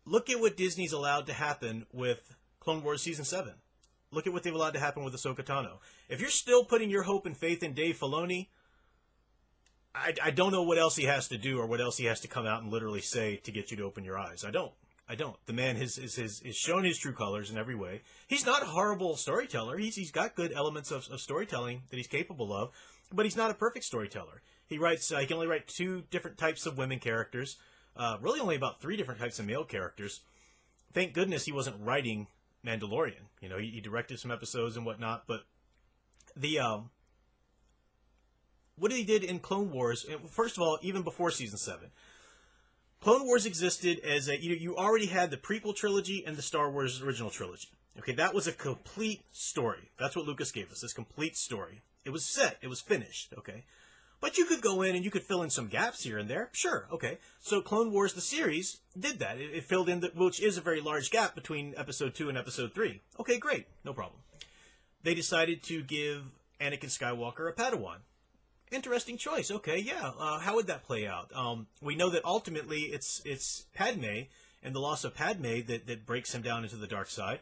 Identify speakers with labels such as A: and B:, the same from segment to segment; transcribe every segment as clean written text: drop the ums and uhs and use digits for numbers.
A: look at what Disney's allowed to happen with Clone Wars Season 7. Look at what they've allowed to happen with Ahsoka Tano. If you're still putting your hope and faith in Dave Filoni, I don't know what else he has to do or what else he has to come out and literally say to get you to open your eyes. I don't. The man has shown his true colors in every way. He's not a horrible storyteller. He's got good elements of storytelling that he's capable of, but he's not a perfect storyteller. He writes. He can only write 2 different types of women characters. Really only about 3 different types of male characters. Thank goodness he wasn't writing Mandalorian. You know, he directed some episodes and whatnot, but the what he did in Clone Wars, first of all, even before Season 7, Clone Wars existed as you already had the prequel trilogy and the Star Wars original trilogy. Okay, that was a complete story. That's what Lucas gave us, this complete story. It was set, it was finished, okay? But you could go in and you could fill in some gaps here and there. Sure, okay. So Clone Wars, the series, did that. It filled in, which is a very large gap between Episode 2 and Episode 3. Okay, great. No problem. They decided to give Anakin Skywalker a Padawan. Interesting choice. Okay, yeah. How would that play out? We know that ultimately it's Padme and the loss of Padme that breaks him down into the dark side.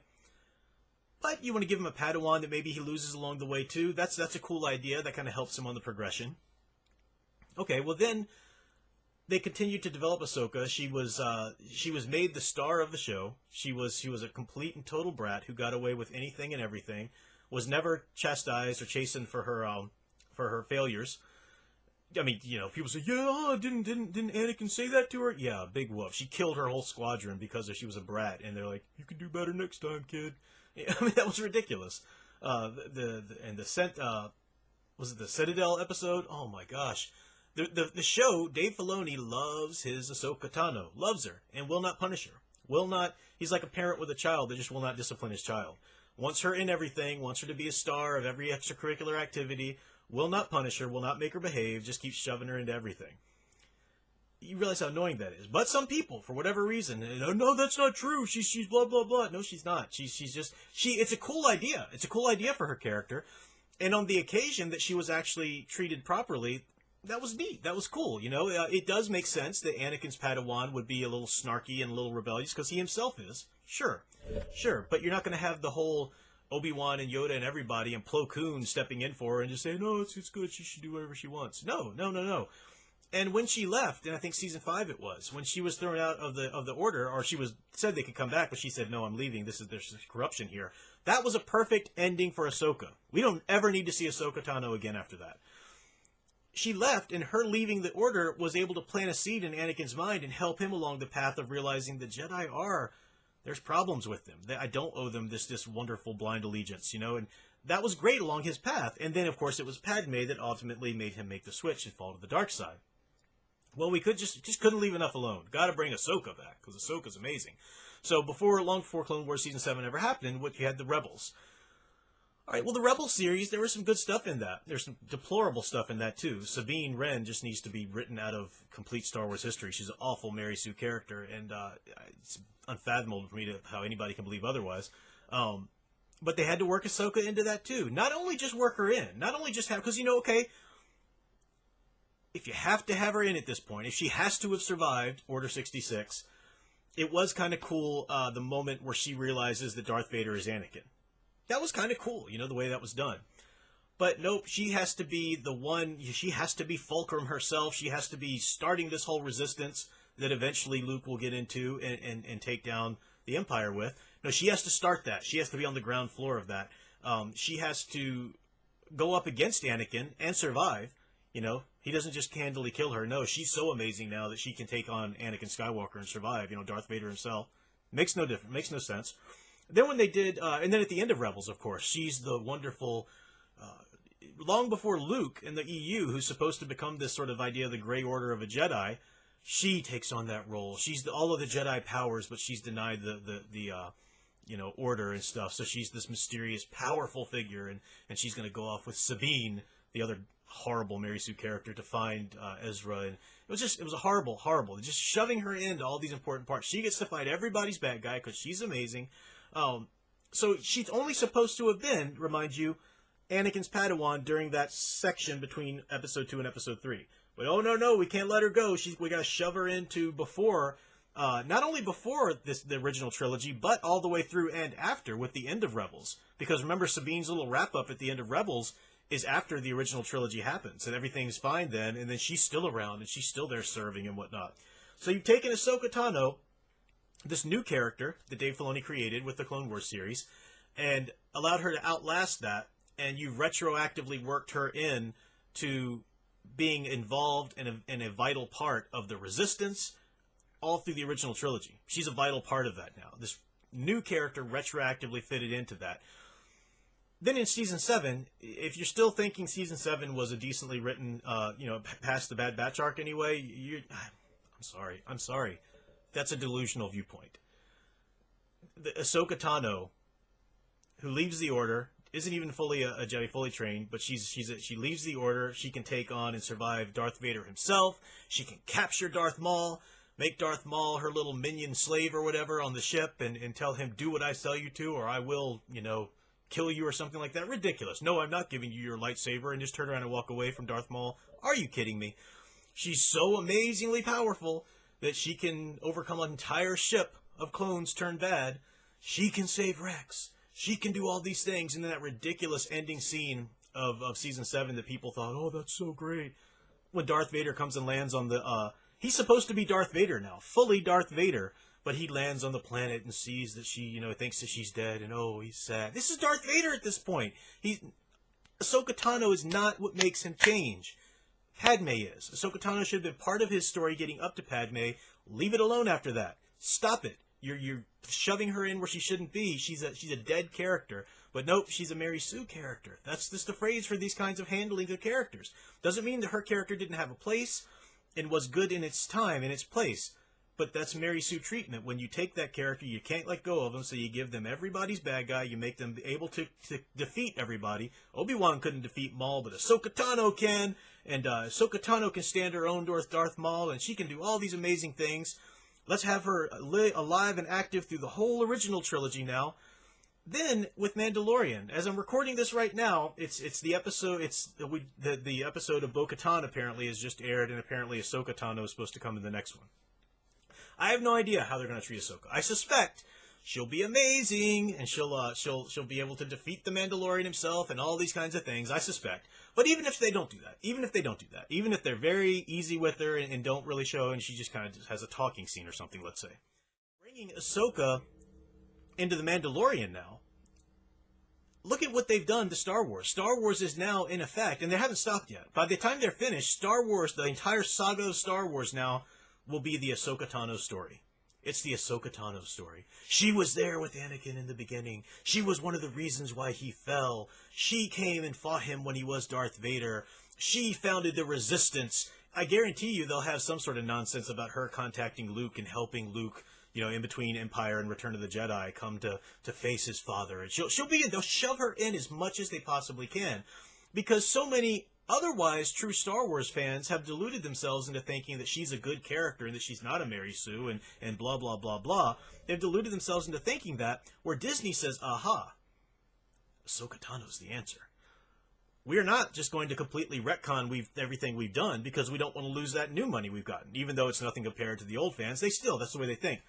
A: But you want to give him a Padawan that maybe he loses along the way too. That's a cool idea. That kind of helps him on the progression. Okay, well then they continued to develop Ahsoka. She was made the star of the show. She was a complete and total brat who got away with anything and everything. Was never chastised or chastened for her failures. I mean, you know, people say, yeah, didn't Anakin say that to her? Yeah, big whoop. She killed her whole squadron because she was a brat, and they're like, you can do better next time, kid. I mean, that was ridiculous. Was it the Citadel episode? Oh my gosh. The show, Dave Filoni loves his Ahsoka Tano, loves her, and will not punish her. He's like a parent with a child that just will not discipline his child. Wants her in everything, wants her to be a star of every extracurricular activity, will not punish her, will not make her behave, just keeps shoving her into everything. You realize how annoying that is. But some people, for whatever reason, no, that's not true. She's blah, blah, blah. No, she's not. It's a cool idea. It's a cool idea for her character. And on the occasion that she was actually treated properly, that was neat. That was cool. You know, it does make sense that Anakin's Padawan would be a little snarky and a little rebellious because he himself is. Sure. But you're not going to have the whole Obi-Wan and Yoda and everybody and Plo Koon stepping in for her and just saying, no, it's good. She should do whatever she wants. No. And when she left, and I think Season 5 it was, when she was thrown out of the Order, or said they could come back, but she said, no, I'm leaving. There's corruption here. That was a perfect ending for Ahsoka. We don't ever need to see Ahsoka Tano again after that. She left, and her leaving the Order was able to plant a seed in Anakin's mind and help him along the path of realizing the Jedi there's problems with them. I don't owe them this wonderful blind allegiance, you know, and that was great along his path. And then, of course, it was Padme that ultimately made him make the switch and fall to the dark side. Well, we just couldn't leave enough alone. Got to bring Ahsoka back, because Ahsoka's amazing. So long before Clone Wars Season 7 ever happened, you had the Rebels. All right, well, the Rebel series, there was some good stuff in that. There's some deplorable stuff in that, too. Sabine Wren just needs to be written out of complete Star Wars history. She's an awful Mary Sue character, and it's unfathomable for me how anybody can believe otherwise. But they had to work Ahsoka into that, too. Not only just work her in, not only just have... Because, okay, if you have to have her in at this point, if she has to have survived Order 66, it was kind of cool, the moment where she realizes that Darth Vader is Anakin. That was kind of cool, the way that was done. But nope, she has to be the one, she has to be Fulcrum herself. She has to be starting this whole resistance that eventually Luke will get into and take down the Empire with. No, she has to start that. She has to be on the ground floor of that. She has to go up against Anakin and survive. He doesn't just handily kill her. No, she's so amazing now that she can take on Anakin Skywalker and survive. Darth Vader himself. Makes no difference. Makes no sense. Then when they did, and then at the end of Rebels, of course, she's the wonderful, long before Luke in the EU, who's supposed to become this sort of idea of the Grey Order of a Jedi, she takes on that role. She's all of the Jedi powers, but she's denied the order and stuff. So she's this mysterious, powerful figure, and she's going to go off with Sabine, the other horrible Mary Sue character, to find Ezra. And it was a horrible, just shoving her into all these important parts. She gets to fight everybody's bad guy because she's amazing. So she's only supposed to have been, remind you, Anakin's Padawan during that section between Episode 2 and Episode 3. But oh no, we can't let her go. We got to shove her into before not only before the original trilogy, but all the way through and after with the end of Rebels. Because remember, Sabine's little wrap-up at the end of Rebels is after the original trilogy happens, and everything's fine then, and then she's still around, and she's still there serving and whatnot. So you've taken Ahsoka Tano, this new character that Dave Filoni created with the Clone Wars series, and allowed her to outlast that, and you've retroactively worked her in to being involved in a vital part of the Resistance all through the original trilogy. She's a vital part of that now. This new character retroactively fitted into that. Then in Season 7, if you're still thinking Season 7 was a decently written, past the Bad Batch arc anyway, I'm sorry. That's a delusional viewpoint. The Ahsoka Tano, who leaves the Order, isn't even fully a Jedi, fully trained, but she leaves the Order. She can take on and survive Darth Vader himself. She can capture Darth Maul, make Darth Maul her little minion slave or whatever on the ship, and tell him, do what I tell you to, or I will, kill you or something like that. Ridiculous. No, I'm not giving you your lightsaber, and just turn around and walk away from Darth Maul. Are you kidding me? She's so amazingly powerful that she can overcome an entire ship of clones turned bad. She can save Rex. She can do all these things. And then that ridiculous ending scene of Season 7 that people thought, oh, that's so great. When Darth Vader comes and lands on the... he's supposed to be Darth Vader now. Fully Darth Vader. But he lands on the planet and sees that she, thinks that she's dead. And, oh, he's sad. This is Darth Vader at this point. Ahsoka Tano is not what makes him change. Padme is. Ahsoka Tano should have been part of his story getting up to Padme. Leave it alone after that. Stop it. You're shoving her in where she shouldn't be. She's a dead character. But nope, she's a Mary Sue character. That's just the phrase for these kinds of handling of characters. Doesn't mean that her character didn't have a place and was good in its time, in its place. But that's Mary Sue treatment. When you take that character, you can't let go of them, so you give them everybody's bad guy. You make them able to defeat everybody. Obi-Wan couldn't defeat Maul, but Ahsoka Tano can. And Ahsoka Tano can stand her own Darth Maul, and she can do all these amazing things. Let's have her alive and active through the whole original trilogy now. Then, with Mandalorian, as I'm recording this right now, it's the episode, the episode of Bo-Katan apparently has just aired, and apparently Ahsoka Tano is supposed to come in the next one. I have no idea how they're going to treat Ahsoka. I suspect she'll be amazing, and she'll be able to defeat the Mandalorian himself and all these kinds of things. I suspect. But even if they don't do that, even if they're very easy with her and don't really show, and she just kind of has a talking scene or something, let's say, bringing Ahsoka into the Mandalorian now. Look at what they've done to Star Wars. Star Wars is now in effect, and they haven't stopped yet. By the time they're finished, Star Wars, the entire saga of Star Wars now, will be the Ahsoka Tano story. It's the Ahsoka Tano story. She was there with Anakin in the beginning. She was one of the reasons why he fell. She came and fought him when he was Darth Vader. She founded the Resistance. I guarantee you they'll have some sort of nonsense about her contacting Luke and helping Luke, in between Empire and Return of the Jedi, come to face his father. And they'll shove her in as much as they possibly can. Because so many otherwise true Star Wars fans have deluded themselves into thinking that she's a good character and that she's not a Mary Sue and blah, blah, blah, blah. They've deluded themselves into thinking that, where Disney says, aha, Ahsoka Tano's the answer. We're not just going to completely retcon everything we've done because we don't want to lose that new money we've gotten. Even though it's nothing compared to the old fans, that's the way they think.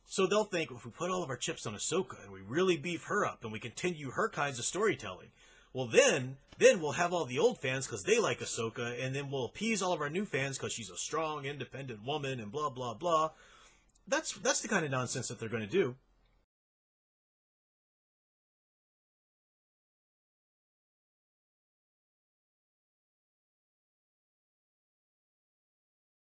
A: So they'll think, if we put all of our chips on Ahsoka and we really beef her up and we continue her kinds of storytelling, well, then we'll have all the old fans because they like Ahsoka, and then we'll appease all of our new fans because she's a strong, independent woman, and blah, blah, blah. That's the kind of nonsense that they're going to do.